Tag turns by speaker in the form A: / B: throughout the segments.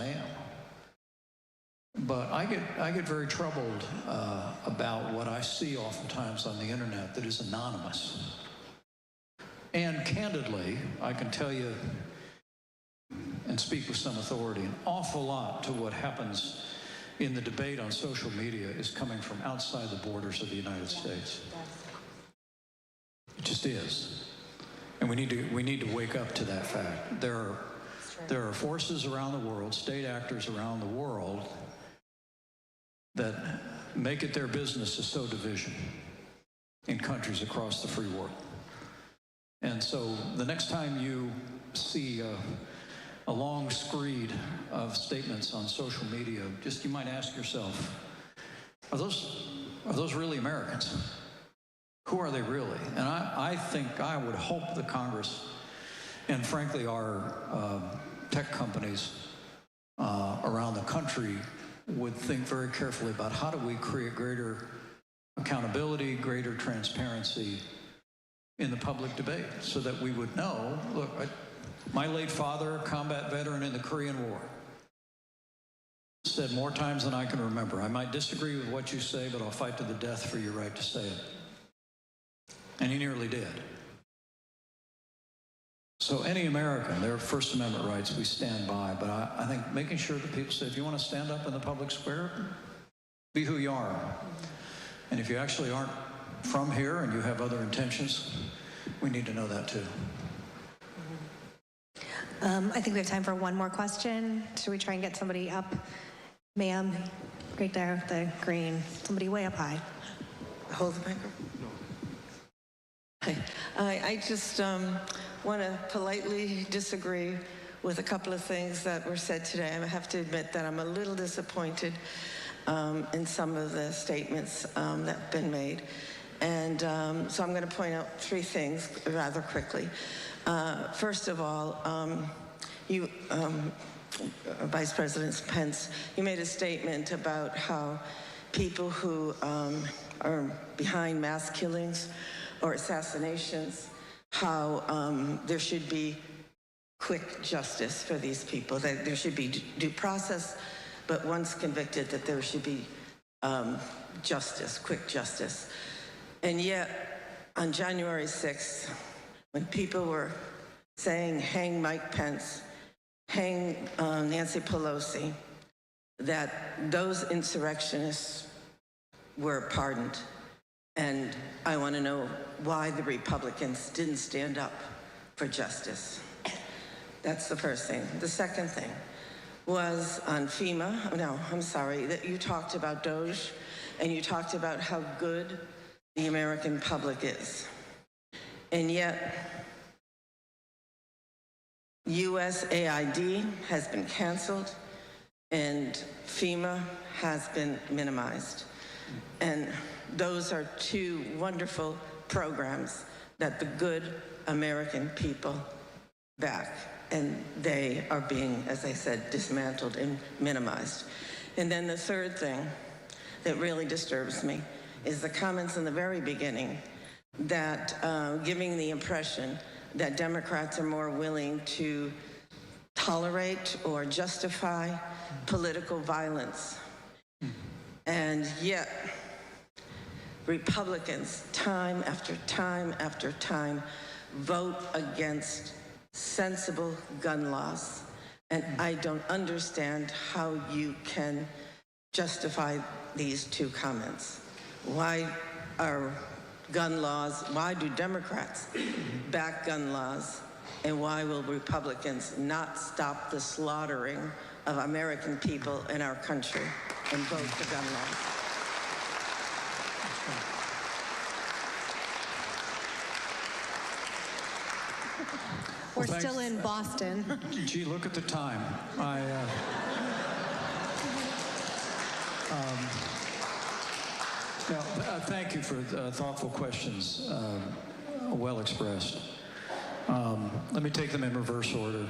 A: I am. But I get very troubled about what I see oftentimes on the internet that is anonymous. And candidly, I can tell you and speak with some authority, an awful lot to what happens in the debate on social media is coming from outside the borders of the United States. It just is. And we need to wake up to that fact. There are forces around the world, state actors around the world, that make it their business to sow division in countries across the free world. And so the next time you see a long screed of statements on social media, just you might ask yourself, are those really Americans? Who are they really? And I think I would hope the Congress and frankly our tech companies around the country would think very carefully about how do we create greater accountability, greater transparency in the public debate so that we would know, look, my late father, combat veteran in the Korean War, said more times than I can remember, I might disagree with what you say, but I'll fight to the death for your right to say it. And he nearly did. So any American, their First Amendment rights, we stand by. But I think making sure that people say, if you want to stand up in the public square, be who you are. And if you actually aren't from here and you have other intentions, we need to know that too.
B: I think we have time for one more question. Should we try and get somebody up? Ma'am, right there, the green. Somebody way up high.
C: Hold the microphone. I just want to politely disagree with a couple of things that were said today. I have to admit that I'm a little disappointed in some of the statements that have been made. And so I'm going to point out three things rather quickly. First of all, you, Vice President Pence, you made a statement about how people who are behind mass killings or assassinations, how there should be quick justice for these people, that there should be due process, but once convicted, that there should be justice, quick justice. And yet, on January 6th, when people were saying, hang Mike Pence, hang Nancy Pelosi, that those insurrectionists were pardoned. And I want to know why the Republicans didn't stand up for justice. That's the first thing. The second thing was on FEMA. No, I'm sorry, that you talked about DOJ, and you talked about how good the American public is. And yet, USAID has been canceled, and FEMA has been minimized. And those are two wonderful programs that the good American people back. And they are being, as I said, dismantled and minimized. And then the third thing that really disturbs me is the comments in the very beginning that giving the impression that Democrats are more willing to tolerate or justify political violence. And yet, Republicans, time after time after time, vote against sensible gun laws. And I don't understand how you can justify these two comments. Why are gun laws, why do Democrats back gun laws, and why will Republicans not stop the slaughtering of American people in our country and vote for gun laws?
B: We're still in Boston.
A: Gee, look at the time. Thank you for thoughtful questions, well expressed. Let me take them in reverse order.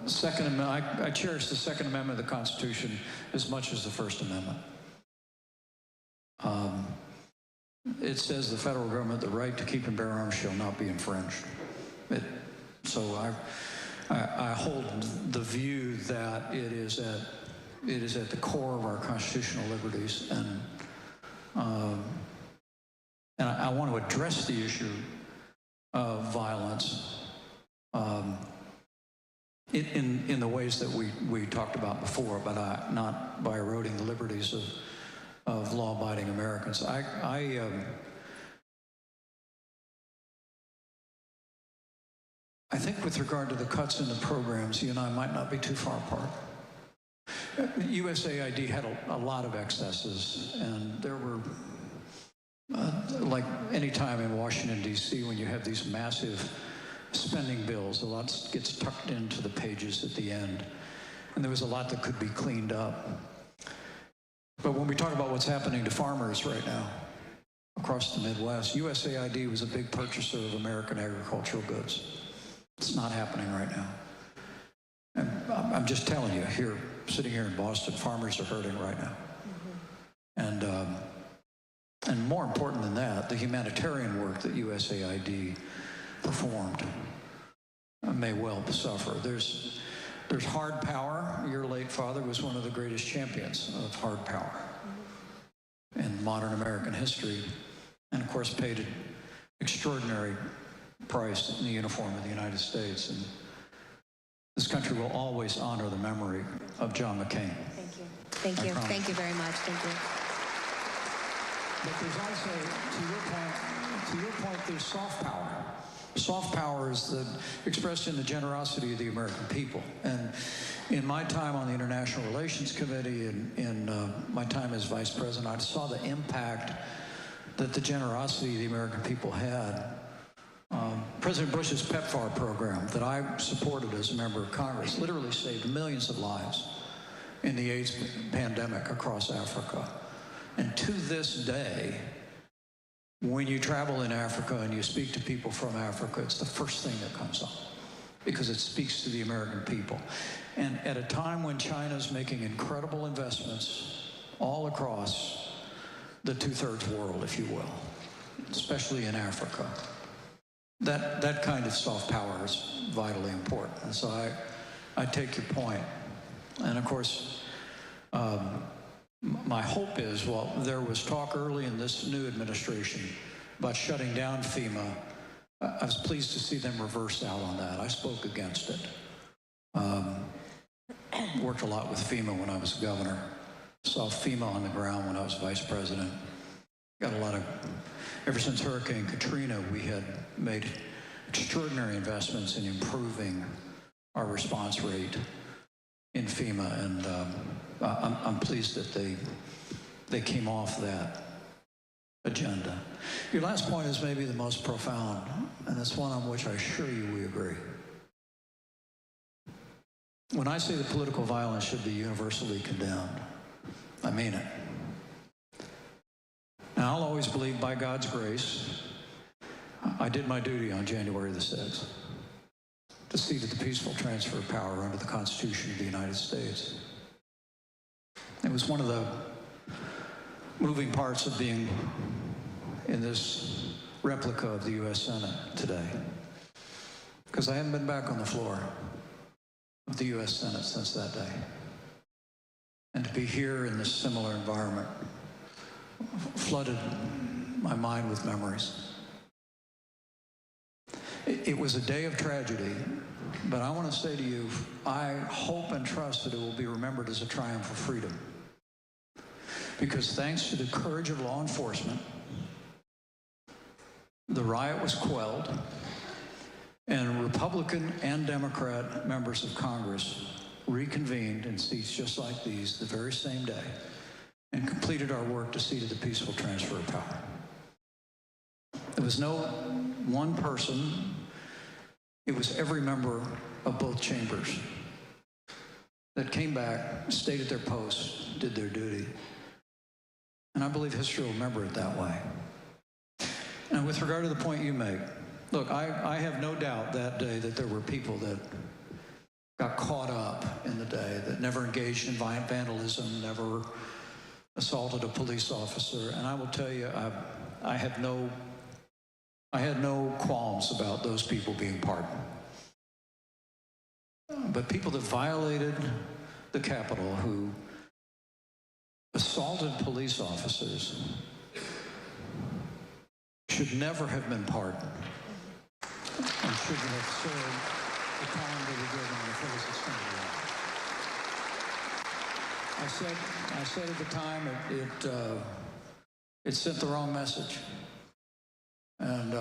A: Second Amendment, I cherish the Second Amendment of the Constitution as much as the First Amendment. It says the federal government, the right to keep and bear arms shall not be infringed. So I hold the view that it is at the core of our constitutional liberties, and I want to address the issue of violence in the ways that we talked about before, but not by eroding the liberties of law-abiding Americans. I think with regard to the cuts in the programs, you and I might not be too far apart. USAID had a lot of excesses, and there were, like any time in Washington, D.C., when you have these massive spending bills, a lot gets tucked into the pages at the end, and there was a lot that could be cleaned up. But when we talk about what's happening to farmers right now across the Midwest, USAID was a big purchaser of American agricultural goods. It's not happening right now. And I'm just telling you, here, sitting here in Boston, farmers are hurting right now. Mm-hmm. And more important than that, the humanitarian work that USAID performed may well suffer. There's hard power. Your late father was one of the greatest champions of hard power in modern American history, and of course paid an extraordinary price in the uniform of the United States. And this country will always honor the memory of John McCain.
B: Thank you. Thank you. Thank you very much. Thank you.
A: But there's also, to your point, there's soft power. Soft power is expressed in the generosity of the American people. And in my time on the International Relations Committee, in my time as Vice President, I saw the impact that the generosity of the American people had. President Bush's PEPFAR program that I supported as a member of Congress literally saved millions of lives in the AIDS pandemic across Africa. And to this day, when you travel in Africa and you speak to people from Africa, it's the first thing that comes up because it speaks to the American people. And at a time when China's making incredible investments all across the two-thirds world, if you will, especially in Africa, that kind of soft power is vitally important. And so I take your point. And of course, my hope is, well, there was talk early in this new administration about shutting down FEMA. I was pleased to see them reverse out on that. I spoke against it. Worked a lot with FEMA when I was governor. Saw FEMA on the ground when I was vice president. Got a lot of, ever since Hurricane Katrina, we had made extraordinary investments in improving our response rate in FEMA, and I'm pleased that they came off that agenda. Your last point is maybe the most profound, and it's one on which I assure you we agree. When I say that political violence should be universally condemned, I mean it. Now, I'll always believe, by God's grace, I did my duty on January the 6th to see to the peaceful transfer of power under the Constitution of the United States. It was one of the moving parts of being in this replica of the U.S. Senate today, because I haven't been back on the floor of the U.S. Senate since that day. And to be here in this similar environment flooded my mind with memories. It was a day of tragedy, but I want to say to you, I hope and trust that it will be remembered as a triumph of freedom. Because thanks to the courage of law enforcement, the riot was quelled, and Republican and Democrat members of Congress reconvened in seats just like these the very same day and completed our work to see to the peaceful transfer of power. There was no one person, it was every member of both chambers that came back, stayed at their posts, did their duty. And I believe history will remember it that way. And with regard to the point you make, look, I have no doubt that day that there were people that got caught up in the day, that never engaged in violent vandalism, never assaulted a police officer. And I will tell you, I had no qualms about those people being pardoned. but people that violated the Capitol, who assaulted police officers, should never have been pardoned and shouldn't have served the time they were given in the fullest extent of the law. I said at the time it sent the wrong message, and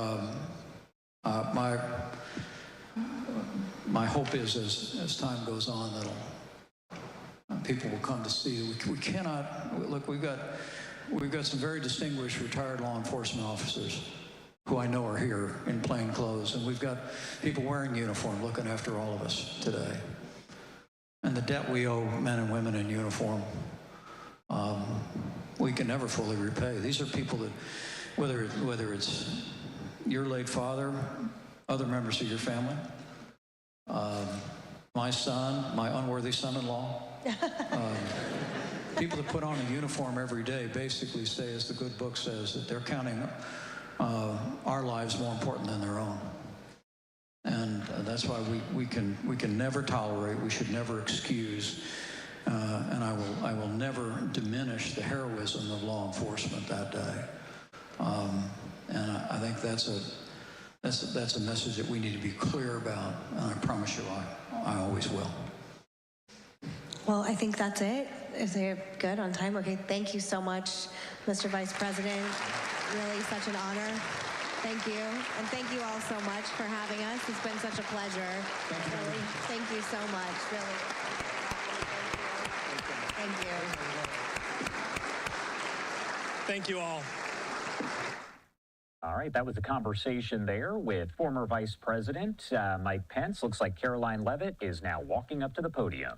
A: my hope is as time goes on that'll people will come to see we cannot look. We've got some very distinguished retired law enforcement officers who I know are here in plain clothes, and we've got people wearing uniform looking after all of us today. And the debt we owe men and women in uniform, we can never fully repay. These are people that, whether it's your late father, other members of your family, my son, my unworthy son-in-law, people that put on a uniform every day basically say, as the good book says, that they're counting our lives more important than their own. And that's why we can never tolerate, we should never excuse, and I will never diminish the heroism of law enforcement that day. And I think that's a message that we need to be clear about, and I promise you I always will.
B: Well, I think that's it. Is it good on time? Okay, thank you so much, Mr. Vice President. Really such an honor. Thank you. And thank you all so much for having us. It's been such a pleasure. Really, thank you so much. Really. Thank you.
D: Thank you all.
E: All right, that was a conversation there with former Vice President Mike Pence. Looks like Caroline Leavitt is now walking up to the podium.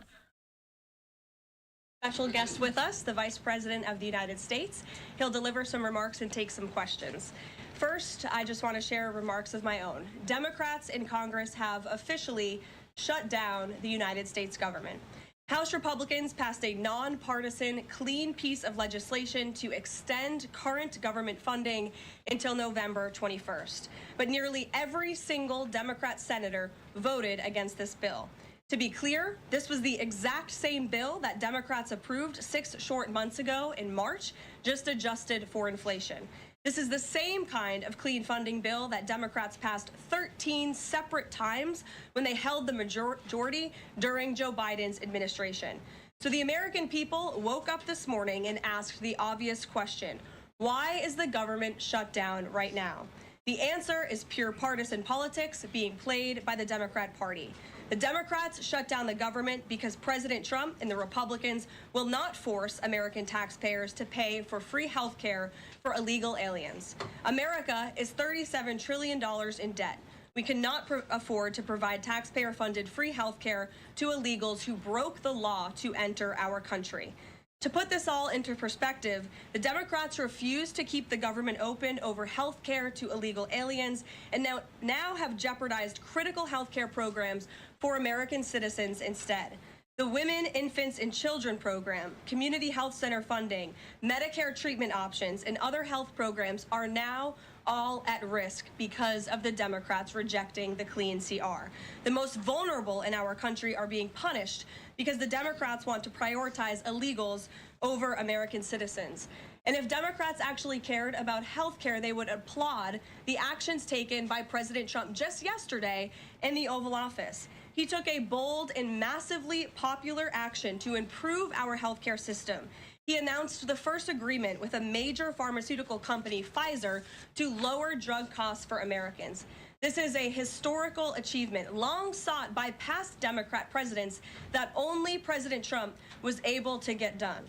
F: Special guest with us, the Vice President of the United States. He'll deliver some remarks and take some questions. First, I just want to share remarks of my own. Democrats in Congress have officially shut down the United States government. House Republicans passed a nonpartisan, clean piece of legislation to extend current government funding until November 21st. But nearly every single Democrat senator voted against this bill. To be clear, this was the exact same bill that Democrats approved 6 short months ago in March, just adjusted for inflation. This is the same kind of clean funding bill that Democrats passed 13 separate times when they held the majority during Joe Biden's administration. So the American people woke up this morning and asked the obvious question: why is the government shut down right now? The answer is pure partisan politics being played by the Democrat Party. The Democrats shut down the government because President Trump and the Republicans will not force American taxpayers to pay for free health care for illegal aliens. America is $37 trillion in debt. We cannot afford to provide taxpayer-funded free health care to illegals who broke the law to enter our country. To put this all into perspective, the Democrats refused to keep the government open over health care to illegal aliens and now have jeopardized critical health care programs for American citizens instead. The Women, Infants, and Children program, community health center funding, Medicare treatment options, and other health programs are now all at risk because of the Democrats rejecting the clean CR. The most vulnerable in our country are being punished because the Democrats want to prioritize illegals over American citizens. And if Democrats actually cared about health care, they would applaud the actions taken by President Trump just yesterday in the Oval Office. He took a bold and massively popular action to improve our healthcare system. He announced the first agreement with a major pharmaceutical company, Pfizer, to lower drug costs for Americans. This is a historical achievement long sought by past Democrat presidents that only President Trump was able to get done.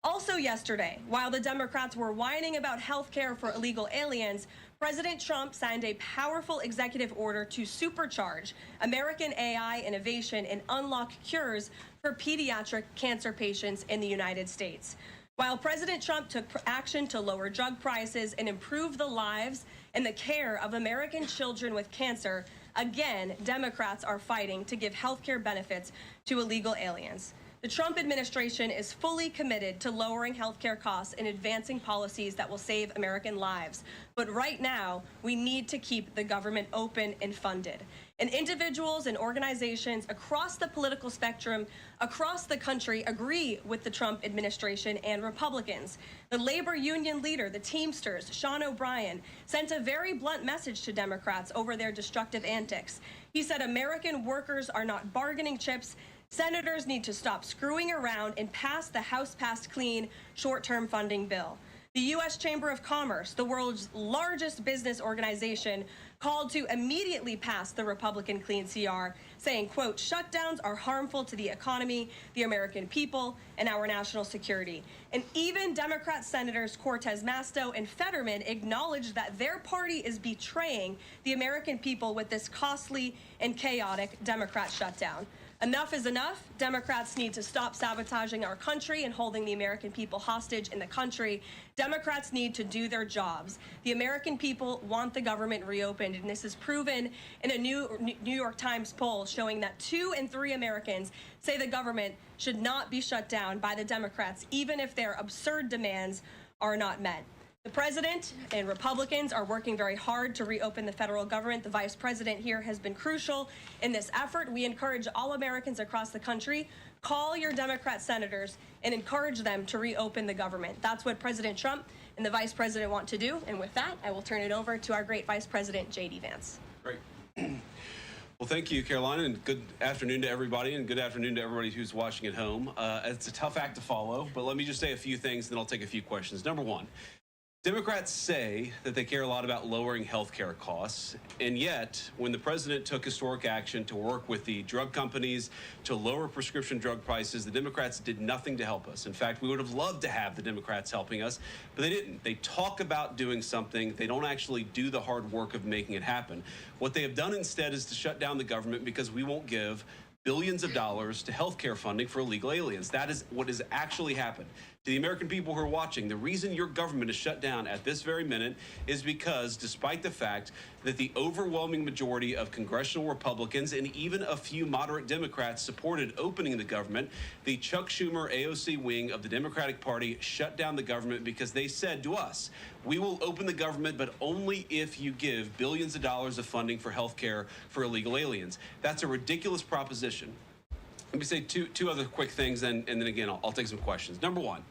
F: Also yesterday, while the Democrats were whining about health care for illegal aliens, President Trump signed a powerful executive order to supercharge American AI innovation and unlock cures for pediatric cancer patients in the United States. While President Trump took action to lower drug prices and improve the lives and the care of American children with cancer, again, Democrats are fighting to give health care benefits to illegal aliens. The Trump administration is fully committed to lowering healthcare costs and advancing policies that will save American lives. But right now, we need to keep the government open and funded. And individuals and organizations across the political spectrum, across the country, agree with the Trump administration and Republicans. The labor union leader, the Teamsters, Sean O'Brien, sent a very blunt message to Democrats over their destructive antics. He said American workers are not bargaining chips. Senators need to stop screwing around and pass the House-passed clean short-term funding bill. The U.S. Chamber of Commerce, the world's largest business organization, called to immediately pass the Republican Clean CR, saying, quote, shutdowns are harmful to the economy, the American people, and our national security. And even Democrat Senators Cortez Masto and Fetterman acknowledged that their party is betraying the American people with this costly and chaotic Democrat shutdown. Enough is enough. Democrats need to stop sabotaging our country and holding the American people hostage in the country. Democrats need to do their jobs. The American people want the government reopened, and this is proven in a New York Times poll showing that 2 in 3 Americans say the government should not be shut down by the Democrats, even if their absurd demands are not met. The president and Republicans are working very hard to reopen the federal government. The vice president here has been crucial in this effort. We encourage all Americans across the country, call your Democrat senators and encourage them to reopen the government. That's what President Trump and the vice president want to do. And with that, I will turn it over to our great vice president, J.D. Vance.
G: Great. Well, thank you, Caroline, and good afternoon to everybody, and good afternoon to everybody who's watching at home. It's a tough act to follow, but let me just say a few things, and then I'll take a few questions. Number one, Democrats say that they care a lot about lowering health care costs, and yet when the president took historic action to work with the drug companies to lower prescription drug prices, the Democrats did nothing to help us. In fact, we would have loved to have the Democrats helping us, but they didn't. They talk about doing something. They don't actually do the hard work of making it happen. What they have done instead is to shut down the government because we won't give billions of dollars to health care funding for illegal aliens. That is what has actually happened. To the American people who are watching, the reason your government is shut down at this very minute is because, despite the fact that the overwhelming majority of congressional Republicans and even a few moderate Democrats supported opening the government, the Chuck Schumer AOC wing of the Democratic Party shut down the government because they said to us, we will open the government, but only if you give billions of dollars of funding for health care for illegal aliens. That's a ridiculous proposition. Let me say two other quick things, and then again, I'll take some questions. Number one,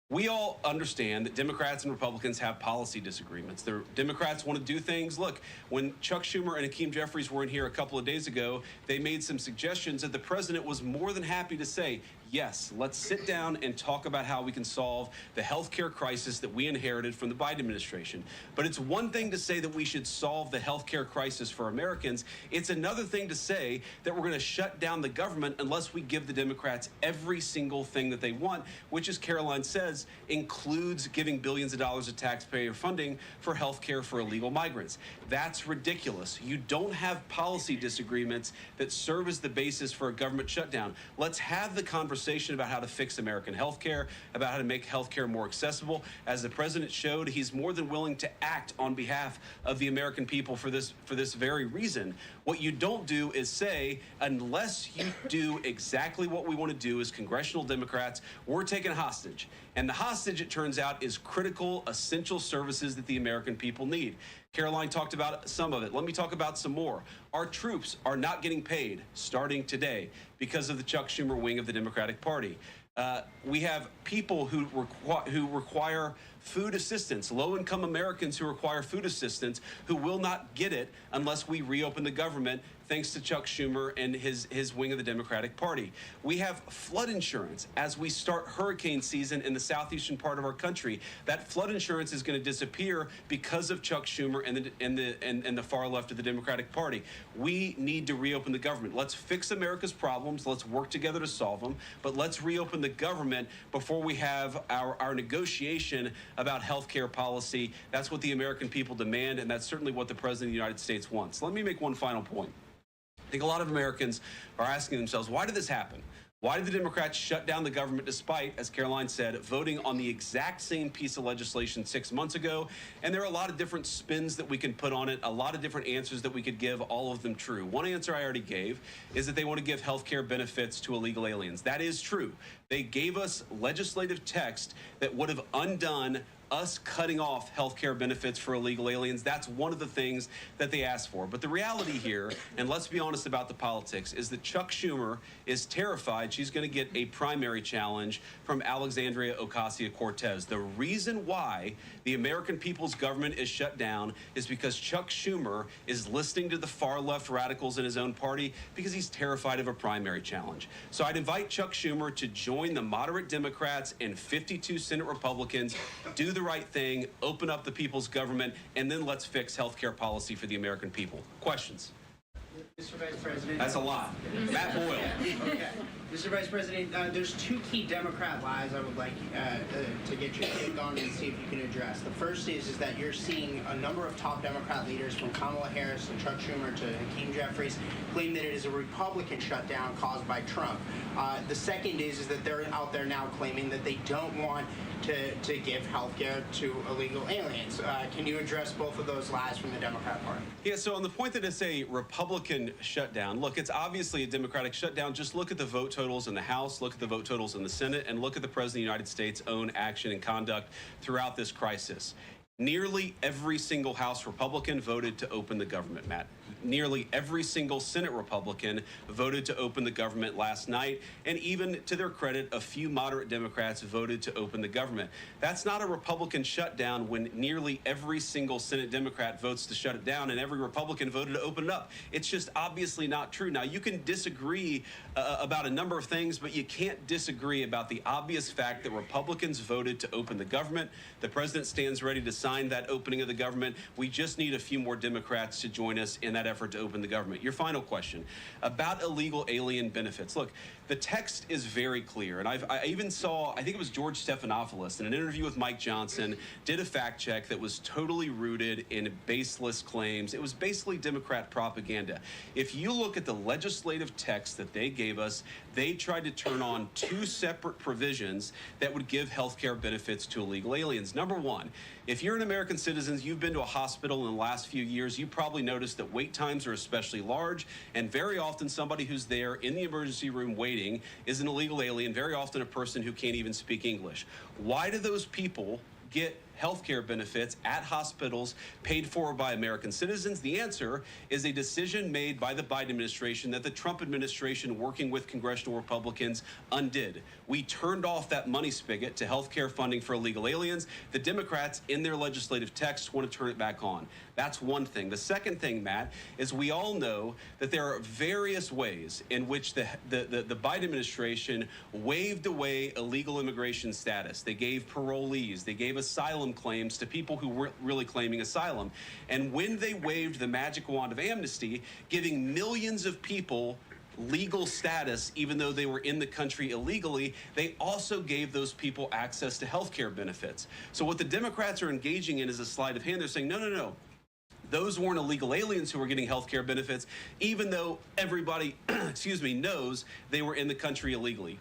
G: we all understand that Democrats and Republicans have policy disagreements. The Democrats want to do things. Look, when Chuck Schumer and Hakeem Jeffries were in here a couple of days ago, they made some suggestions that the president was more than happy to say, yes, let's sit down and talk about how we can solve the health care crisis that we inherited from the Biden administration. But it's one thing to say that we should solve the health care crisis for Americans. It's another thing to say that we're going to shut down the government unless we give the Democrats every single thing that they want, which, as Caroline says, includes giving billions of dollars of taxpayer funding for health care for illegal migrants. That's ridiculous. You don't have policy disagreements that serve as the basis for a government shutdown. Let's have the conversation about how to fix American health care, about how to make health care more accessible. As the president showed, he's more than willing to act on behalf of the American people for this very reason. What you don't do is say, unless you do exactly what we want to do as congressional Democrats, we're taken hostage. And the hostage, it turns out, is critical, essential services that the American people need. Caroline talked about some of it. Let me talk about some more. Our troops are not getting paid starting today because of the Chuck Schumer wing of the Democratic Party. We have people who require food assistance, low-income Americans who require food assistance, who will not get it unless we reopen the government, thanks to Chuck Schumer and his wing of the Democratic Party. We have flood insurance as we start hurricane season in the southeastern part of our country. That flood insurance is going to disappear because of Chuck Schumer and the far left of the Democratic Party. We need to reopen the government. Let's fix America's problems. Let's work together to solve them. But let's reopen the government before we have our negotiation about health care policy. That's what the American people demand, and that's certainly what the President of the United States wants. Let me make one final point. I think a lot of Americans are asking themselves, why did this happen? Why did the Democrats shut down the government despite, as Caroline said, voting on the exact same piece of legislation 6 months ago? And there are a lot of different spins that we can put on it, a lot of different answers that we could give, all of them true. One answer I already gave is that they want to give health care benefits to illegal aliens. That is true. They gave us legislative text that would have undone us cutting off health care benefits for illegal aliens. That's one of the things that they asked for. But the reality here, and let's be honest about the politics, is that Chuck Schumer is terrified she's going to get a primary challenge from Alexandria Ocasio-Cortez. The reason why the American people's government is shut down is because Chuck Schumer is listening to the far-left radicals in his own party because he's terrified of a primary challenge. So I'd invite Chuck Schumer to join the moderate Democrats and 52 Senate Republicans, do the right thing, open up the people's government, and then let's fix health care policy for the American people. Questions?
H: Mr. Vice President.
G: That's a lot. Matt Boyle.
H: Okay. Mr. Vice President, there's two key Democrat lies I would like to get your take on and see if you can address. The first is that you're seeing a number of top Democrat leaders, from Kamala Harris and Chuck Schumer to Hakeem Jeffries, claim that it is a Republican shutdown caused by Trump. The second is that they're out there now claiming that they don't want to give health care to illegal aliens. Can you address both of those lies from the Democrat Party?
G: Yeah, so on the point that it's a Republican shutdown, look, it's obviously a Democratic shutdown. Just look at the vote totals in the House, look at the vote totals in the Senate, and look at the President of the United States' own action and conduct throughout this crisis. Nearly every single House Republican voted to open the government, Matt. Nearly every single Senate Republican voted to open the government last night, and even to their credit, a few moderate Democrats voted to open the government. That's not a Republican shutdown when nearly every single Senate Democrat votes to shut it down and every Republican voted to open it up. It's just obviously not true. Now, you can disagree about a number of things, but you can't disagree about the obvious fact that Republicans voted to open the government. The president stands ready to sign that opening of the government. We just need a few more Democrats to join us in that effort to open the government. Your final question about illegal alien benefits. Look, the text is very clear, and I even saw, I think it was George Stephanopoulos in an interview with Mike Johnson, did a fact check that was totally rooted in baseless claims. It was basically Democrat propaganda. If you look at the legislative text that they gave us, they tried to turn on two separate provisions that would give health care benefits to illegal aliens. Number one, if you're an American citizen, you've been to a hospital in the last few years, you probably noticed that wait times are especially large, and very often somebody who's there in the emergency room waiting is an illegal alien, very often a person who can't even speak English. Why do those people get health care benefits at hospitals paid for by American citizens? The answer is a decision made by the Biden administration that the Trump administration, working with congressional Republicans, undid. We turned off that money spigot to health care funding for illegal aliens. The Democrats, in their legislative text, want to turn it back on. That's one thing. The second thing, Matt, is we all know that there are various ways in which the Biden administration waved away illegal immigration status. They gave parolees, they gave asylum claims to people who weren't really claiming asylum. And when they waved the magic wand of amnesty, giving millions of people legal status, even though they were in the country illegally, they also gave those people access to health care benefits. So what the Democrats are engaging in is a sleight of hand. They're saying, no, no, no. Those weren't illegal aliens who were getting health care benefits, even though everybody, knows they were in the country illegally.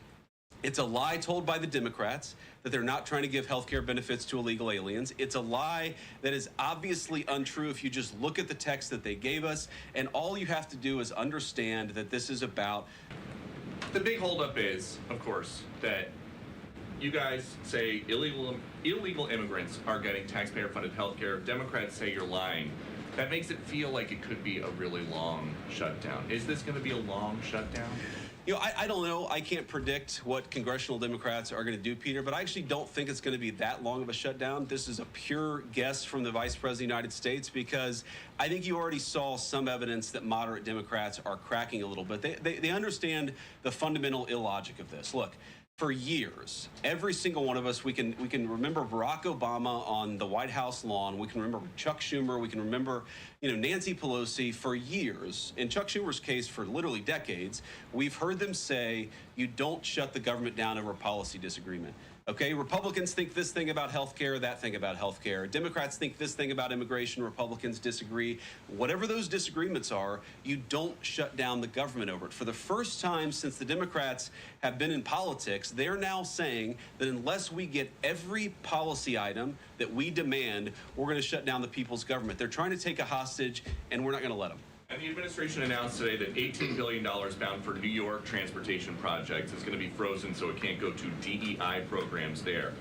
G: It's a lie told by the Democrats that they're not trying to give health care benefits to illegal aliens. It's a lie that is obviously untrue if you just look at the text that they gave us. And all you have to do is understand that this is about.
I: The big holdup is, of course, that you guys say illegal immigrants are getting taxpayer-funded health care. Democrats say you're lying. That makes it feel like it could be a really long shutdown. Is this going to be a long shutdown?
G: You know, I don't know. I can't predict what congressional Democrats are going to do, Peter, but I actually don't think it's going to be that long of a shutdown. This is a pure guess from the Vice President of the United States because I think you already saw some evidence that moderate Democrats are cracking a little bit. They understand the fundamental illogic of this. Look, for years, every single one of us, we can remember Barack Obama on the White House lawn. We can remember Chuck Schumer. We can remember, Nancy Pelosi. For years, in Chuck Schumer's case, for literally decades, we've heard them say, you don't shut the government down over a policy disagreement. Okay, Republicans think this thing about health care, that thing about health care. Democrats think this thing about immigration. Republicans disagree. Whatever those disagreements are, you don't shut down the government over it. For the first time since the Democrats have been in politics, they're now saying that unless we get every policy item that we demand, we're going to shut down the people's government. They're trying to take a hostage, and we're not going to let them.
I: And the administration announced today that $18 billion bound for New York transportation projects is going to be frozen so it can't go to DEI programs there.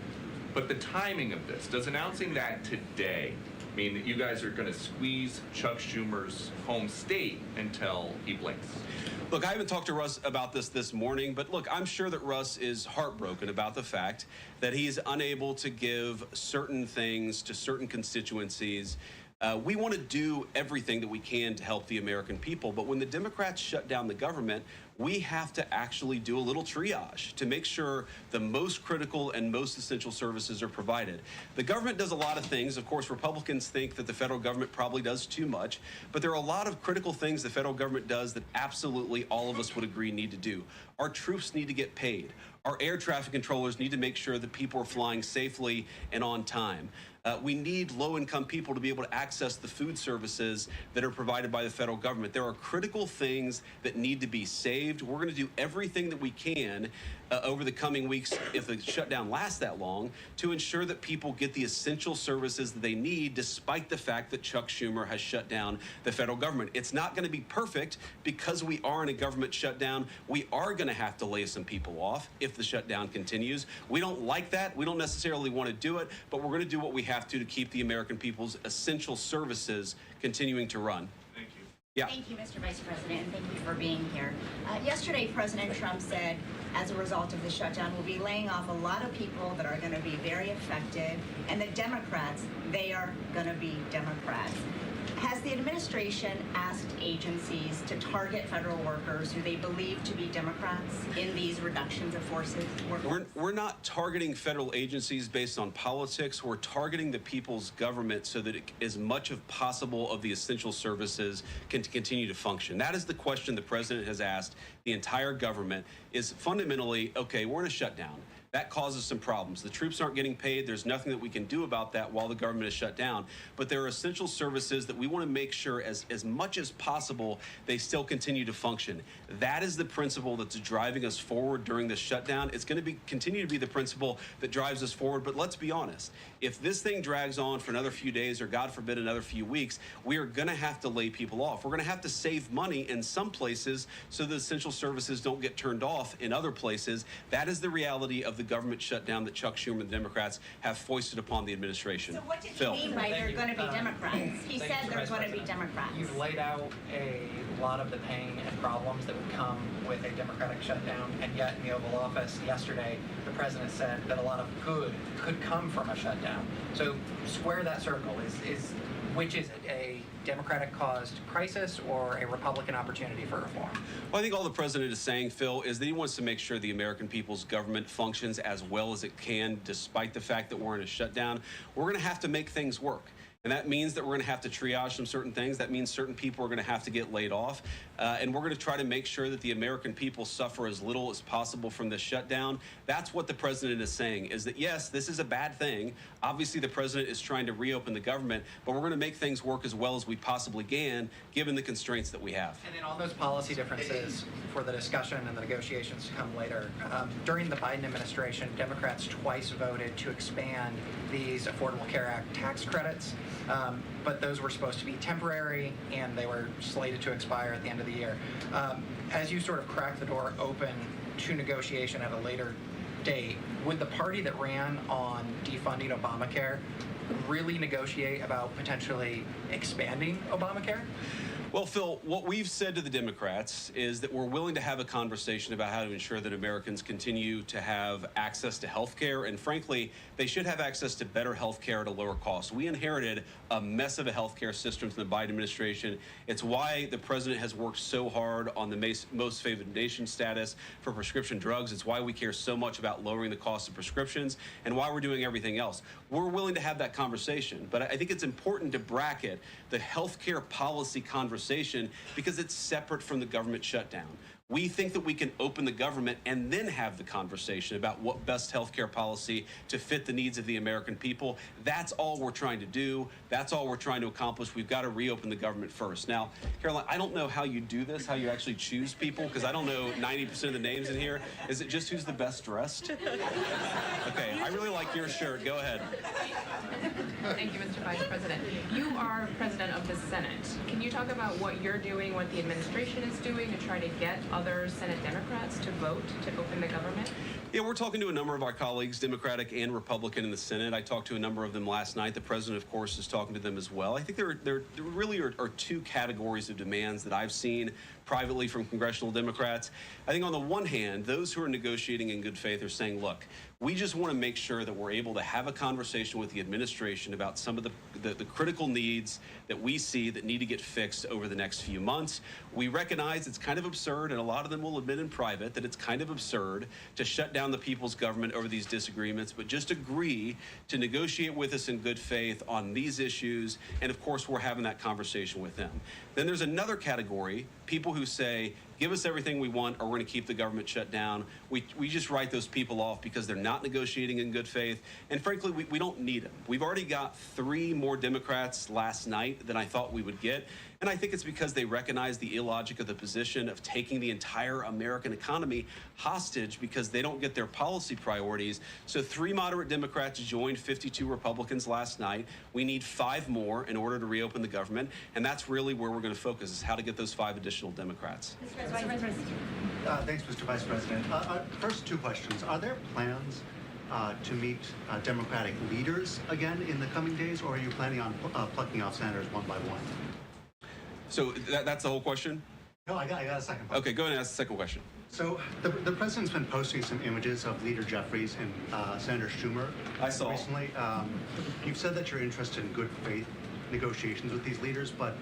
I: But the timing of this, does announcing that today mean that you guys are going to squeeze Chuck Schumer's home state until he blinks?
G: Look, I haven't talked to Russ about this morning, but look, I'm sure that Russ is heartbroken about the fact that he's unable to give certain things to certain constituencies. We want to do everything that we can to help the American people, but when the Democrats shut down the government, we have to actually do a little triage to make sure the most critical and most essential services are provided. The government does a lot of things. Of course, Republicans think that the federal government probably does too much, but there are a lot of critical things the federal government does that absolutely all of us would agree need to do. Our troops need to get paid. Our air traffic controllers need to make sure that people are flying safely and on time. We need low-income people to be able to access the food services that are provided by the federal government. There are critical things that need to be saved. We're going to do everything that we can over the coming weeks, if the shutdown lasts that long, to ensure that people get the essential services that they need, despite the fact that Chuck Schumer has shut down the federal government. It's not going to be perfect because we are in a government shutdown. We are going to have to lay some people off if the shutdown continues. We don't like that. We don't necessarily want to do it, but we're going to do what we have to keep the American people's essential services continuing to run.
I: Thank you.
G: Yeah.
J: Thank you, Mr. Vice President, and thank you for being here. Yesterday, President Trump said, as a result of the shutdown, we'll be laying off a lot of people that are going to be very affected, and the Democrats, they are going to be Democrats. Has the administration asked agencies to target federal workers who they believe to be Democrats in these reductions of forces?
G: We're not targeting federal agencies based on politics. We're targeting the people's government so that as much as possible of the essential services can continue to function. That is the question the president has asked the entire government, is fundamentally, okay, we're in a shutdown. That causes some problems. The troops aren't getting paid. There's nothing that we can do about that while the government is shut down. But there are essential services that we want to make sure as much as possible they still continue to function. That is the principle that's driving us forward during this shutdown. It's going to continue to be the principle that drives us forward. But let's be honest. If this thing drags on for another few days or, God forbid, another few weeks, we are going to have to lay people off. We're going to have to save money in some places so the essential services don't get turned off in other places. That is the reality of the government shutdown that Chuck Schumer and the Democrats have foisted upon the administration.
J: So what did he mean by they're going to be Democrats? He said they're going to be Democrats.
K: You've laid out a lot of the pain and problems that would come with a Democratic shutdown, and yet in the Oval Office yesterday, the president said that a lot of good could come from a shutdown. So square that circle. Which is it, a Democratic-caused crisis or a Republican opportunity for reform?
G: Well, I think all the president is saying, Phil, is that he wants to make sure the American people's government functions as well as it can, despite the fact that we're in a shutdown. We're going to have to make things work. And that means that we're going to have to triage some certain things. That means certain people are going to have to get laid off. And we're going to try to make sure that the American people suffer as little as possible from this shutdown. That's what the president is saying, is that, yes, this is a bad thing. Obviously, the president is trying to reopen the government, but we're going to make things work as well as we possibly can, given the constraints that we have.
K: And then on those policy differences for the discussion and the negotiations to come later, during the Biden administration, Democrats twice voted to expand these Affordable Care Act tax credits. But those were supposed to be temporary, and they were slated to expire at the end of the year. As you sort of crack the door open to negotiation at a later date, would the party that ran on defunding Obamacare really negotiate about potentially expanding Obamacare?
G: Well, Phil, what we've said to the Democrats is that we're willing to have a conversation about how to ensure that Americans continue to have access to health care. And frankly, they should have access to better health care at a lower cost. We inherited a mess of a health care system from the Biden administration. It's why the president has worked so hard on the most favored nation status for prescription drugs. It's why we care so much about lowering the cost of prescriptions and why we're doing everything else. We're willing to have that conversation. But I think it's important to bracket the health care policy conversation because it's separate from the government shutdown. We think that we can open the government and then have the conversation about what best healthcare policy to fit the needs of the American people. That's all we're trying to do. That's all we're trying to accomplish. We've got to reopen the government first. Now, Caroline, I don't know how you do this, how you actually choose people, because I don't know 90% of the names in here. Is it just who's the best dressed? Okay, I really like your shirt. Go ahead.
L: Thank you, Mr. Vice President. You are president of the Senate. Can you talk about what you're doing, what the administration is doing to try to get other Senate Democrats to vote to open the government?
G: Yeah, we're talking to a number of our colleagues, Democratic and Republican, in the Senate. I talked to a number of them last night. The president, of course, is talking to them as well. I think there really are two categories of demands that I've seen privately from congressional Democrats. I think on the one hand, those who are negotiating in good faith are saying, look, we just want to make sure that we're able to have a conversation with the administration about some of the critical needs that we see that need to get fixed over the next few months. We recognize it's kind of absurd, and a lot of them will admit in private that it's kind of absurd to shut down the people's government over these disagreements, but just agree to negotiate with us in good faith on these issues. And of course, we're having that conversation with them. Then there's another category, people who say, give us everything we want or we're going to keep the government shut down. We just write those people off because they're not negotiating in good faith. And frankly, we don't need them. We've already got 3 more Democrats last night than I thought we would get. And I think it's because they recognize the illogic of the position of taking the entire American economy hostage because they don't get their policy priorities. So 3 moderate Democrats joined 52 Republicans last night. We need 5 more in order to reopen the government. And that's really where we're going to focus, is how to get those 5 additional Democrats.
M: Thanks, Mr. Vice President. First 2 questions. Are there plans to meet Democratic leaders again in the coming days, or are you planning on plucking out senators one by one?
G: So that's the whole question?
M: No, I got a second question.
G: Okay, go ahead and ask the second question.
M: So the president's been posting some images of Leader Jeffries and Senator Schumer.
G: I saw.
M: Recently, you've said that you're interested in good faith negotiations with these leaders, but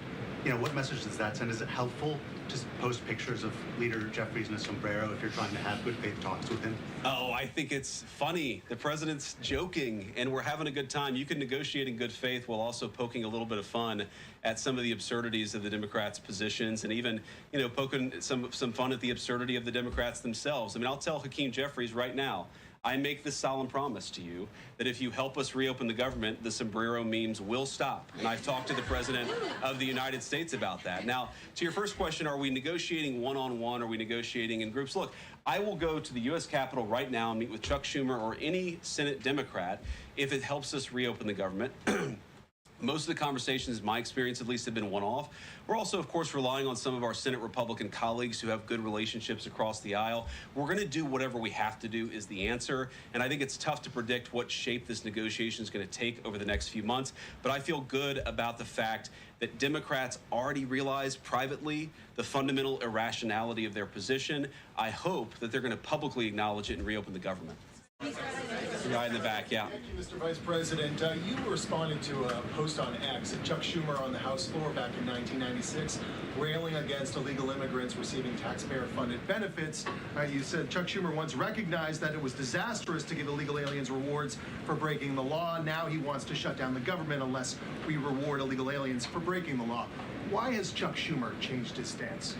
M: what message does that send? Is it helpful to post pictures of Leader Jeffries in a sombrero if you're trying to have good faith talks with him?
G: Oh, I think it's funny. The president's joking, and we're having a good time. You can negotiate in good faith while also poking a little bit of fun at some of the absurdities of the Democrats' positions, and even, poking some fun at the absurdity of the Democrats themselves. I mean, I'll tell Hakeem Jeffries right now, I make this solemn promise to you that if you help us reopen the government, the sombrero memes will stop. And I've talked to the President of the United States about that. Now, to your first question, are we negotiating one-on-one? Are we negotiating in groups? Look, I will go to the U.S. Capitol right now and meet with Chuck Schumer or any Senate Democrat if it helps us reopen the government. Most of the conversations, in my experience at least, have been one-off. We're also, of course, relying on some of our Senate Republican colleagues who have good relationships across the aisle. We're going to do whatever we have to do is the answer. And I think it's tough to predict what shape this negotiation is going to take over the next few months. But I feel good about the fact that Democrats already realize privately the fundamental irrationality of their position. I hope that they're going to publicly acknowledge it and reopen the government. Right in the back, yeah.
N: Thank you, Mr. Vice President. You responded to a post on X of Chuck Schumer on the House floor back in 1996, railing against illegal immigrants receiving taxpayer-funded benefits. You said Chuck Schumer once recognized that it was disastrous to give illegal aliens rewards for breaking the law. Now he wants to shut down the government unless we reward illegal aliens for breaking the law. Why has Chuck Schumer changed his stance?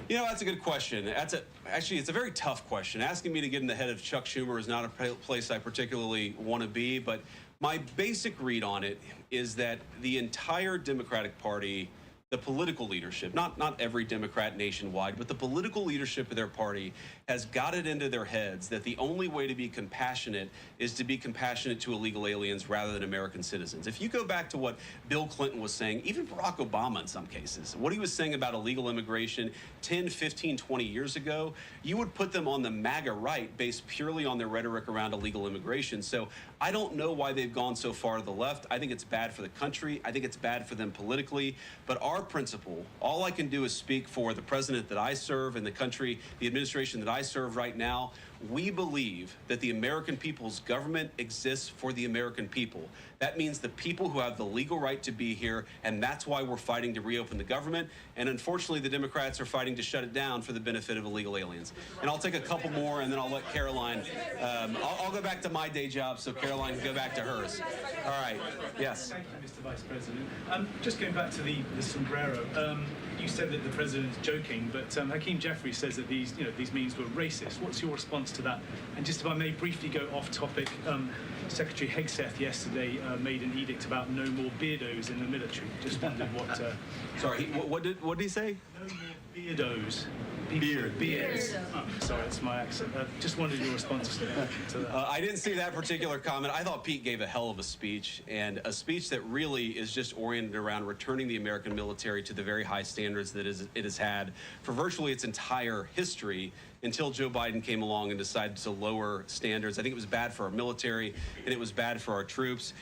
G: That's a good question. Actually, it's a very tough question. Asking me to get in the head of Chuck Schumer is not a place I particularly want to be, but my basic read on it is that the entire Democratic Party, the political leadership, not every Democrat nationwide, but the political leadership of their party has got it into their heads that the only way to be compassionate is to be compassionate to illegal aliens rather than American citizens. If you go back to what Bill Clinton was saying, even Barack Obama in some cases, what he was saying about illegal immigration 10, 15, 20 years ago, you would put them on the MAGA right based purely on their rhetoric around illegal immigration. So I don't know why they've gone so far to the left. I think it's bad for the country. I think it's bad for them politically. But our principle, all I can do is speak for the president that I serve and the country, the administration that I serve right now. We believe that the American people's government exists for the American people. That means the people who have the legal right to be here, and that's why we're fighting to reopen the government. And unfortunately, the Democrats are fighting to shut it down for the benefit of illegal aliens. And I'll take a couple more, and then I'll let Caroline. I'll go back to my day job so Caroline can go back to hers. All right. Yes.
O: Thank you, Mr. Vice President. Just going back to the sombrero. You said that the president is joking, but Hakeem Jeffries says that these memes were racist. What's your response to that? And just if I may briefly go off topic, Secretary Hegseth yesterday made an edict about no more beardos in the military. Just wondered what.
G: Sorry, what did he say?
O: No more beardos Beards. Oh, sorry, that's my accent. Just wondered your response to that.
G: I didn't see that particular comment. I thought Pete gave a hell of a speech, and a speech that really is just oriented around returning the American military to the very high standards that it has had for virtually its entire history until Joe Biden came along and decided to lower standards. I think it was bad for our military, and it was bad for our troops.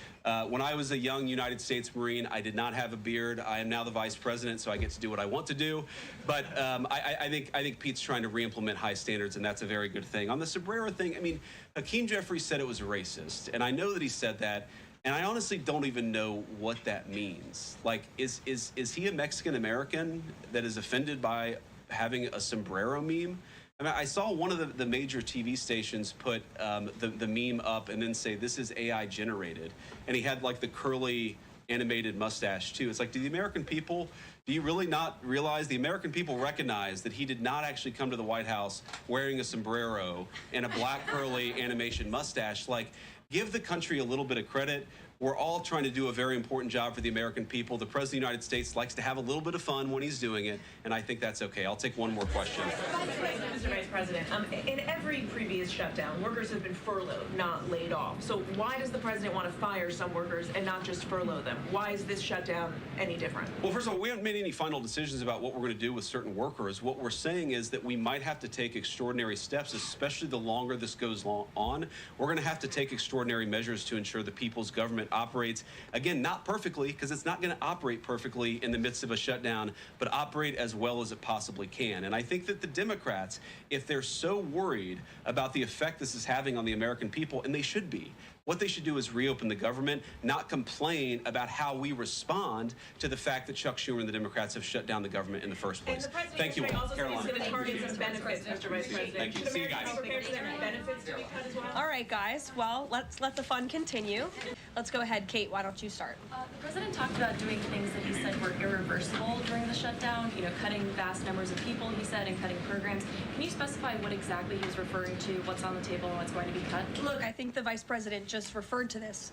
G: When I was a young United States Marine, I did not have a beard. I am now the vice president, so I get to do what I want to do. But I think Pete's trying to re-implement high standards, and that's a very good thing. On the sombrero thing, I mean, Hakeem Jeffries said it was racist, and I know that he said that, and I honestly don't even know what that means. Like, is he a Mexican American that is offended by having a sombrero meme? I mean, I saw one of the major TV stations put the meme up and then say, this is AI generated. And he had like the curly animated mustache too. It's like, do you really not realize the American people recognize that he did not actually come to the White House wearing a sombrero and a black curly animation mustache? Like, give the country a little bit of credit. We're all trying to do a very important job for the American people. The President of the United States likes to have a little bit of fun when he's doing it, and I think that's okay. I'll take one more question.
P: Mr. Vice President, in every previous shutdown, workers have been furloughed, not laid off. So why does the president want to fire some workers and not just furlough them? Why is this shutdown any different?
G: Well, first of all, we haven't made any final decisions about what we're going to do with certain workers. What we're saying is that we might have to take extraordinary steps, especially the longer this goes on. We're going to have to take extraordinary measures to ensure the people's government operates, again, not perfectly, because it's not going to operate perfectly in the midst of a shutdown, but operate as well as it possibly can. And I think that the Democrats, if they're so worried about the effect this is having on the American people, and they should be, what they should do is reopen the government, not complain about how we respond to the fact that Chuck Schumer and the Democrats have shut down the government in the first place. Thank you all.
P: Also says he's going to target some benefits, Mr. Vice President.
G: Thank you. See you guys.
P: Benefits to be cut as well?
F: All right, guys. Well, let's let the fun continue. Let's go ahead. Kate, why don't you start?
Q: The president talked about doing things that he said were irreversible during the shutdown, cutting vast numbers of people, he said, and cutting programs. Can you specify what exactly he was referring to, what's on the table, and what's going to be cut?
F: Look, I think the vice president just referred to this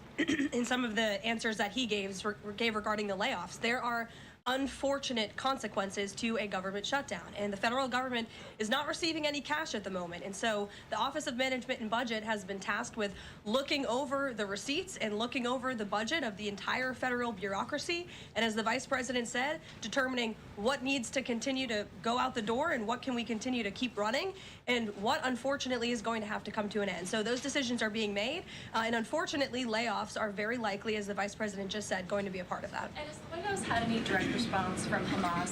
F: in some of the answers that he gave regarding the layoffs. There are unfortunate consequences to a government shutdown, and the federal government is not receiving any cash at the moment, and so the Office of Management and Budget has been tasked with looking over the receipts and looking over the budget of the entire federal bureaucracy, and as the vice president said, determining what needs to continue to go out the door and what can we continue to keep running and what unfortunately is going to have to come to an end. So those decisions are being made, and unfortunately layoffs are very likely, as the vice president just said, going to be a part of that.
Q: And has the White House had any direct response from Hamas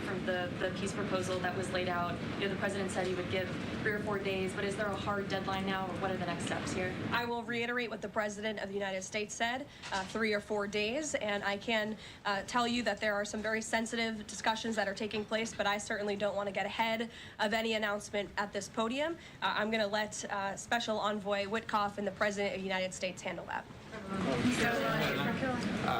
Q: from the peace proposal that was laid out? The president said he would give 3 or 4 days, but is there a hard deadline now, or what are the next steps here?
F: I will reiterate what the President of the United States said, 3 or 4 days, and I can tell you that there are some very sensitive discussions that are taking place, but I certainly don't want to get ahead of any announcement at this podium. I'm going to let Special Envoy Witkoff and the President of the United States handle that.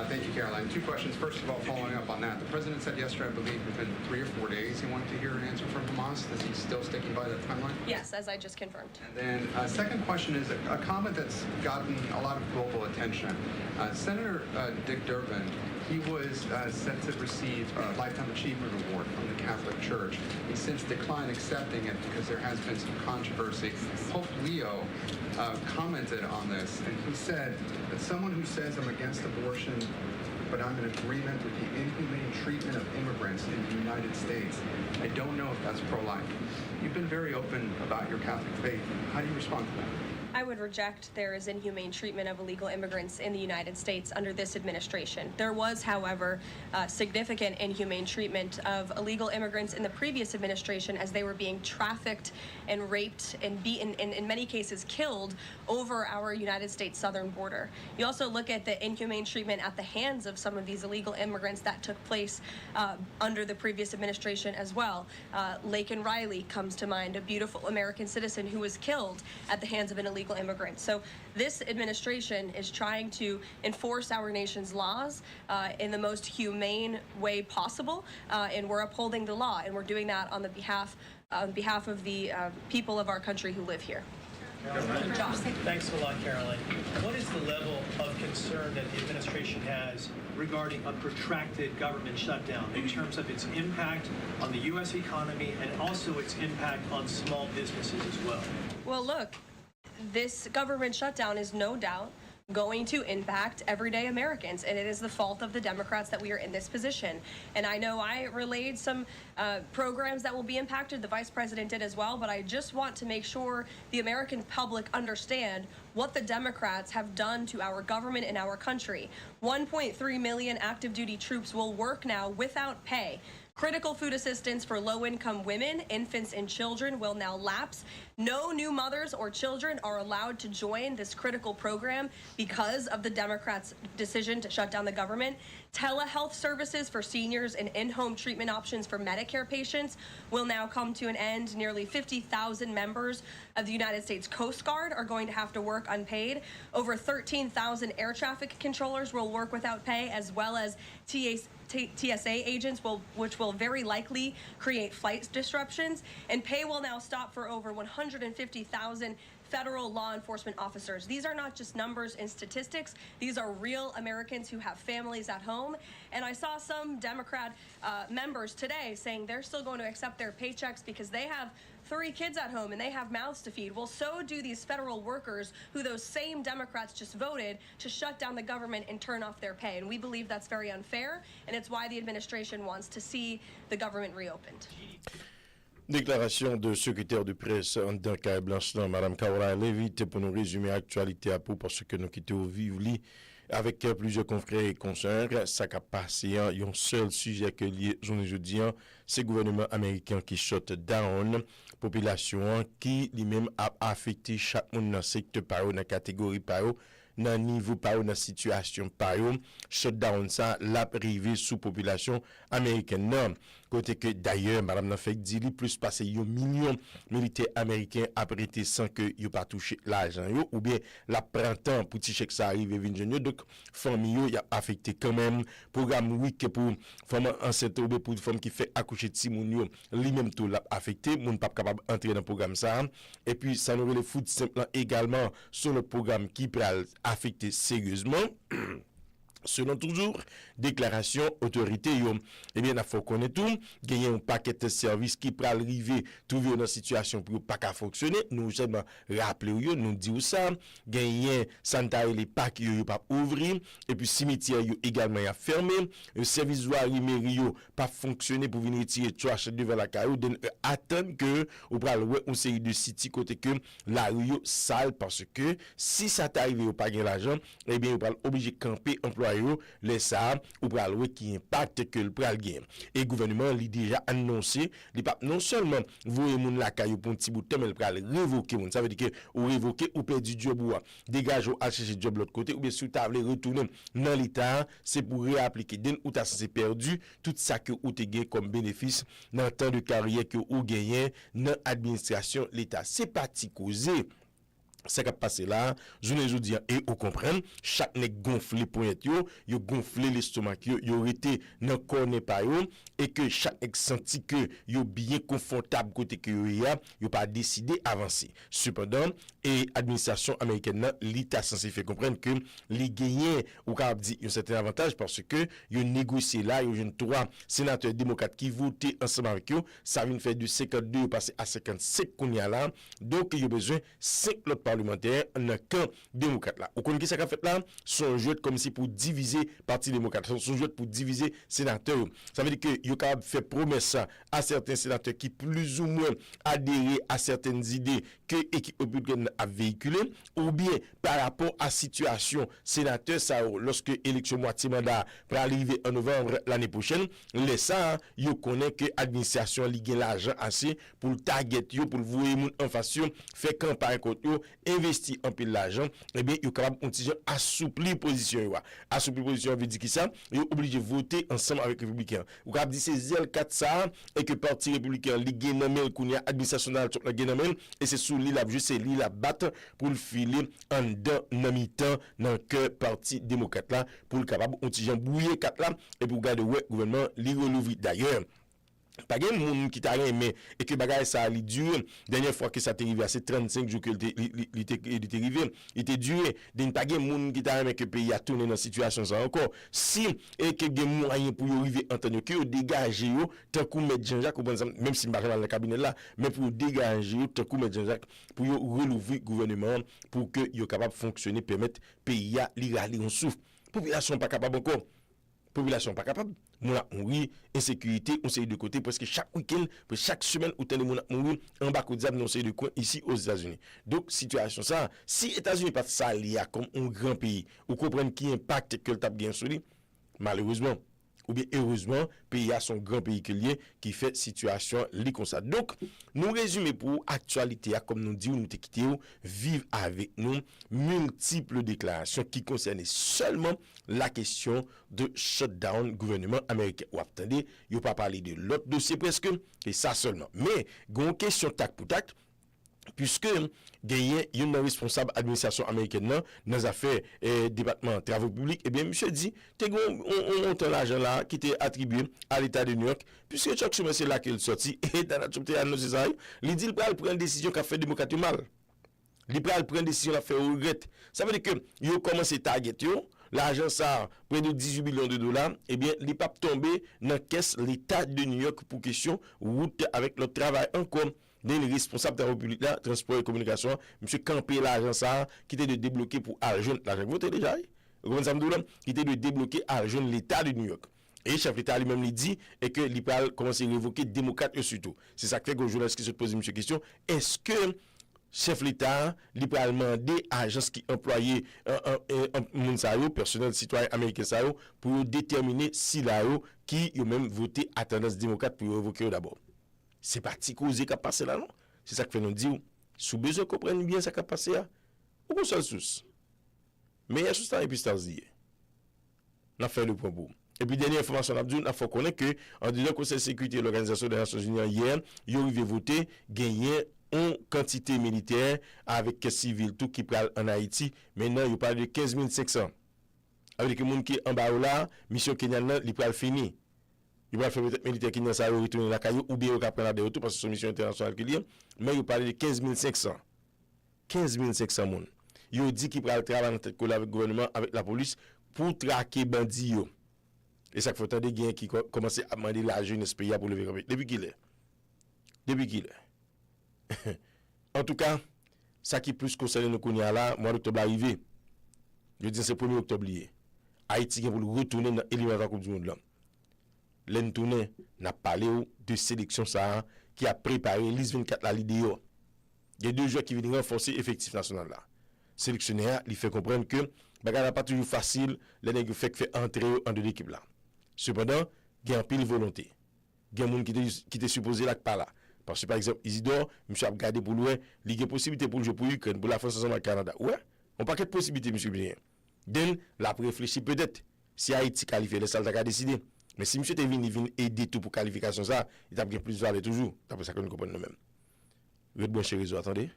R: Thank you, Caroline. 2 questions. First of all, following up on that, the president said yesterday, I believe, within 3 or 4 days he wanted to hear an answer from Hamas. Is he still sticking by that timeline?
F: Yes, as I just confirmed.
R: And then second question is a comment that's gotten a lot of global attention. Senator Dick Durbin, he was set to receive a Lifetime Achievement Award from the Catholic Church. He's since declined accepting it because there has been some controversy. Pope Leo commented on this, and he said that someone who says I'm against abortion, but I'm in agreement with the inhumane treatment of immigrants in the United States, I don't know if that's pro-life. You've been very open about your Catholic faith. How do you respond to that?
F: I would reject there is inhumane treatment of illegal immigrants in the United States under this administration. There was, however, significant inhumane treatment of illegal immigrants in the previous administration as they were being trafficked and raped and beaten and in many cases killed over our United States southern border. You also look at the inhumane treatment at the hands of some of these illegal immigrants that took place under the previous administration as well. Laken Riley comes to mind, a beautiful American citizen who was killed at the hands of an illegal immigrant. So this administration is trying to enforce our nation's laws in the most humane way possible, and we're upholding the law, and we're doing that on behalf of the people of our country who live here.
S: Thanks a lot, Caroline. What is the level of concern that the administration has regarding a protracted government shutdown in terms of its impact on the U.S. economy and also its impact on small businesses as well?
F: Well, look, this government shutdown is no doubt going to impact everyday Americans, and it is the fault of the Democrats that we are in this position. And I know I relayed some programs that will be impacted. The Vice President did as well, but I just want to make sure the American public understand what the Democrats have done to our government and our country. 1.3 million active duty troops will work now without pay. Critical food assistance for low-income women, infants, and children will now lapse. No new mothers or children are allowed to join this critical program because of the Democrats' decision to shut down the government. Telehealth services for seniors and in-home treatment options for Medicare patients will now come to an end. Nearly 50,000 members of the United States Coast Guard are going to have to work unpaid. Over 13,000 air traffic controllers will work without pay, as well as TSA agents, which will very likely create flight disruptions. And pay will now stop for over 150,000 federal law enforcement officers. These are not just numbers and statistics. These are real Americans who have families at home. And I saw some Democrat members today saying they're still going to accept their paychecks because they have 3 kids at home and they have mouths to feed. Well, so do these federal workers who those same Democrats just voted to shut down the government and turn off their pay. And we believe that's very unfair, and it's why the administration wants to see the government reopened.
T: Déclaration de secrétaire de presse en Dakar Blanchland, Mme Caroline Levitt, pour nous résumer l'actualité à pour parce que nous quittons vivre avec plusieurs confrères et consoeurs. Ça a passé un seul sujet que lié journée jeudi, c'est le gouvernement américain qui shut down population qui lui-même a affecté chaque monde dans le secteur par dans la catégorie par dans le niveau par dans la situation par shutdown ça l'a privé sous population américaine non côté que d'ailleurs madame n'a fait dit plus passé 1 million militaires américains a prêté sans que yo pas touché l'argent ou bien la printemps pour petit chèque ça arrive vinn donc famille yo a affecté quand même programme week pour femme enceinte ou pour femme qui fait accoucher ti moun yo lui même tout l'a affecté moun pas capable entrer dans programme ça et puis ça nous le foot simple également sur le programme qui pral affecté sérieusement selon toujours déclaration autorité eh bien il faut connaître tout gagner un paquet de services qui pral arriver trouver dans situation pour pas qu'à fonctionner nous seulement rappeler nous dire ça gagner sanitaire les pack yo pas ouvrir et puis cimetière yo également a fermé le service voirie mairie pas fonctionner pour venir tirer trash devant la caillou attendre que ou pral une série de city côté que la rue sale parce que si ça t'arrive ou pas gain l'argent eh bien ou pral obligé camper employé les ça ou pral qui impacte que le pral gain et gouvernement li déjà annoncé li pas non seulement voyer moun la caillou pour un petit bout de temps mais le pral révoquer moun ça veut dire que ou révoquer ou perdu job ou dégage ou à chercher job l'autre côté ou bien si tu t'a retourner dans l'état c'est pour réappliquer den ou t'as censé perdu tout ça que ou te gain comme bénéfice dans temps de carrière que ou gagné dans administration l'état c'est parti causer ça qui a passé là, je ne dis et on comprend, chaque nèg gonflé pointe yo gonflé l'estomac yo été dans corner pa yo et que chaque nèg senti que yo bien confortable côté que yo pas décidé avancer. Cependant, et administration américaine l'état censé faire comprendre que les gagnants ou capable dit un certain avantage parce que yo négocié là, yo jeune 3 sénateurs démocrates qui votaient ensemble avec eux, ça vient faire de 52 passer à 55 qu'on y a là. Donc il y a besoin 5 autres parlementaires dans le camp démocrate là. Vous connaissez ce qu'a fait là? Son jeu comme si pour diviser parti démocrate, son jeu pour diviser sénateurs. Ça veut dire que il capable faire promesse à certains sénateurs qui plus ou moins adhérent à certaines idées que l'équipe républicaine a véhiculées ou bien par rapport à situation sénateur ça lorsque élection moitié mandat pour arriver en novembre l'année prochaine, les ça yo connaît que administration li gen l'argent assez pour target yo pour voyer moun en face faire campagne contre yo investi en pile l'argent et bien yo capable un petit assouplir position yo assouplir position veut dire qui ça yo obligé voter ensemble avec républicain ou capable dire c'est L4 ça et que parti républicain li gen nan mel kounya administration dans la gen nan mel et c'est sous li la juste li la battre pour le filer en dedans nan mi-temps dans que parti démocrate là pour le capable un petit bouiller 4 là et pour garder ouais gouvernement li relever d'ailleurs Pas de monde qui t'a aimé et que bagay ça li dure. Dernière fois que ça t'est arrivé, c'est 35 jours que il était arrivé. Il était duré. D'un pas de monde qui t'a aimé que le pays a tourné dans situation ça encore. Si et que des moyens pour arriver entendre que dégager yo tant qu'on met Jean-Jacques même si pas dans le cabinet là, mais pour dégager tant qu'on met Jean-Jacques pour relever gouvernement pour que yo capable fonctionner permettre pays à li raller on souffle. Population pas capable encore. Population pas capable. Moun mourir, insécurité, on sait de côté parce que chaque week-end, chaque semaine, ou t'en moun mourir en bas de non c'est de coin ici aux États-Unis. Donc situation ça, si États-Unis pas ça lié comme un grand pays, ou comprendre qui impact que le tap gain sur lui, malheureusement ou bien heureusement, pays a son grand pays qui fait situation li comme ça. Donc, nous résumer pour actualité, comme nous disons, nous te quitté, vivre avec nous multiples déclarations qui concernent seulement la question de shutdown gouvernement américain. Ou attendez, il n'y a pas parlé de l'autre dossier presque, et ça seulement. Mais, une question tac pour tac, puisque gagné une responsable administration américaine dans les affaires département travaux publics, et bien monsieur dit on monte l'argent là qui était attribué à l'État de New York puisque chaque semaine c'est là qu'il sorti et dans la chopte annoncé ça il dit il prend une décision qui a fait démocrate mal il prend une décision qui a fait regret ça veut dire que yo commencé target yo l'argent ça près de 18 millions de dollars et bien il pas tombé dans caisse l'État de New York pour question route avec le travail encore des responsables de la République là, transport et communication, monsieur Campé l'argent ça qui était de débloquer pour argent l'argent voté déjà qui était de débloquer argent l'État de New York. Et le chef d'État lui-même lui dit et que il va commencer à révoquer démocrate surtout. C'est ça que fait que le journaliste qui se pose monsieur question, est-ce que chef l'État lui va demander à agence qui employé un personnel citoyen américain ça pour déterminer si là qui ont même voté à tendance démocrate pour révoquer d'abord. C'est parti causer qui a passé là, non? C'est ça que fait nous dire. Sous besoin comprendre bien ça qui a passé là. Ou qu'on seul sous. Mais il y a sous ça et puis Pstars dit. On a fait le point pour. Et puis dernière information, on a fait connaître que en disant Conseil de sécurité de l'Organisation des Nations Unies hier, ils ont voté gagner une quantité militaire avec civil tout qui parle en Haïti. Maintenant, il parle de 15 500. Avec les gens qui en bas là, mission Kenyan il parle fini. Il va faire peut-être militaire qui n'a pas retourner la caillou ou bien il va prendre la retour parce que c'est une mission internationale qui est. Mais il parle de 15 500. 15 500 moun. Il dit qu'il va travailler dans tête avec le gouvernement, avec la police pour traquer bandits. Et ça fait tant de gains qui commencent à demander l'argent de ce pays pour lever le depuis qu'il est. Depuis qu'il est. En tout cas, ça qui plus concerne nous connaît là, mois d'octobre arrivé. Je dis c'est 1er octobre lié. Haïti pour retourner dans l'éliminatoire Coupe du Monde là. L'entourné n'a parlé de sélection ça qui a préparé l'IS 24 la l'idéo. Il y a 2 joueurs qui viennent renforcer l'effectif national là. Sélectionneur, il fait comprendre que bagarre n'est pas toujours facile, les nègres fait entrer en de l'équipe là. Cependant, il y a un pile volonté. Il y a des gens qui étaient supposés là pas là. Parce que par exemple, Isidore, monsieur a regardé pour lui, il y a possibilité pour jouer pour l'Ukraine, pour la France ensemble avec le Canada. Ouais, on pas quelle possibilité monsieur bien. Den la réfléchir peut-être si Haïti qualifié, les salles a décidé. Mais si monsieur est venu aider tout pour qualification ça, il a bien plus de valeur toujours. D'après ça que nous comprenons nous-mêmes. Vous êtes bon chez réseau, attendez.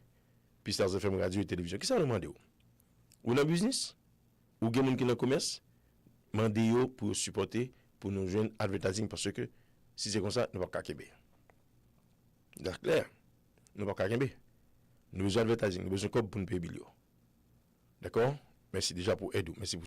T: Pstars FM radio et télévision. Qui ça demande ou dans business ou gen moun qui dans commerce, mandez yo pour supporter pour nous joindre advertising parce que si c'est comme ça, nous pas kakebe. C'est clair. Nous pas kakebe. Nous besoin advertising, nous besoin comme pour nous payer bill. D'accord? Merci déjà pour aider. Merci pour